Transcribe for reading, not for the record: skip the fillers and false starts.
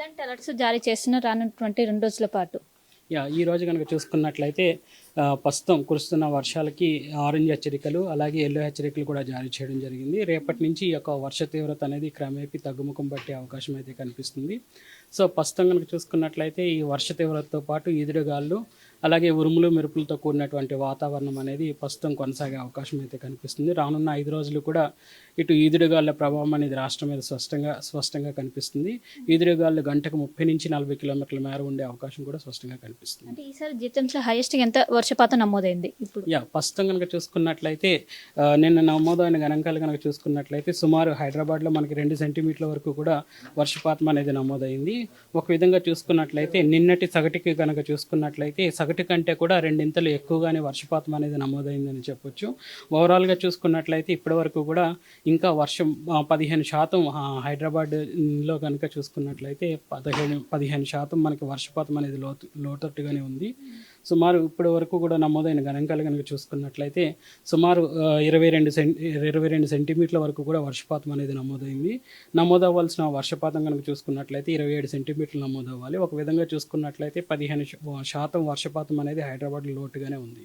ఎలాంటి అలర్ట్స్ జారీ చేస్తున్నారు రానున్నటువంటి 2 రోజుల పాటు? ఈ రోజు కనుక చూసుకున్నట్లయితే ప్రస్తుతం కురుస్తున్న వర్షాలకి ఆరెంజ్ హెచ్చరికలు అలాగే ఎల్లో హెచ్చరికలు కూడా జారీ చేయడం జరిగింది. రేపటి నుంచి ఈ యొక్క వర్ష తీవ్రత అనేది క్రమేపీ తగ్గుముఖం పట్టే అవకాశం అయితే కనిపిస్తుంది. సో ప్రస్తుతం కనుక చూసుకున్నట్లయితే ఈ వర్ష తీవ్రతతో పాటు ఈదురుగాలు అలాగే ఉరుములు మెరుపులతో కూడినటువంటి వాతావరణం అనేది ప్రస్తుతం కొనసాగే అవకాశం అయితే కనిపిస్తుంది. రానున్న 5 రోజులు కూడా ఇటు ఈదురుగాలుల ప్రభావం అనేది రాష్ట్రం మీద స్పష్టంగా కనిపిస్తుంది. ఈదురుగాలు గంటకు 30 నుంచి 40 కిలోమీటర్ల మేర ఉండే అవకాశం కూడా స్పష్టంగా కనిపిస్తుంది. అంటే ఈసారి జీతంలో హైయెస్ట్ ఎంత వర్షపాతం నమోదైంది ఇప్పుడు? ప్రస్తుతం కనుక చూసుకున్నట్లయితే నిన్న నమోదైన గణాంకాలు కనుక చూసుకున్నట్లయితే సుమారు హైదరాబాద్లో మనకి 2 సెంటీమీటర్ల వరకు కూడా వర్షపాతం అనేది నమోదైంది. ఒక విధంగా చూసుకున్నట్లయితే నిన్నటి సగటుకి కనుక చూసుకున్నట్లయితే సగటు కంటే కూడా 2 ఇంతలు ఎక్కువగానే వర్షపాతం అనేది నమోదైందని చెప్పొచ్చు. ఓవరాల్గా చూసుకున్నట్లయితే ఇప్పటి వరకు కూడా ఇంకా వర్షం 15% హైదరాబాద్లో కనుక చూసుకున్నట్లయితే 15% మనకి వర్షపాతం అనేది లోతట్టుగానే ఉంది. సుమారు ఇప్పటి వరకు కూడా నమోదైన గణాంకాలు కనుక చూసుకున్నట్లయితే సుమారు 22 సెంటీమీటర్ల వరకు కూడా వర్షపాతం అనేది నమోదైంది. నమోదవ్వాల్సిన వర్షపాతం కనుక చూసుకున్నట్లయితే 27 సెంటీమీటర్లు నమోదవ్వాలి. ఒక విధంగా చూసుకున్నట్లయితే 15% వర్షపాతం అనేది హైదరాబాద్లో లోటుగానే ఉంది.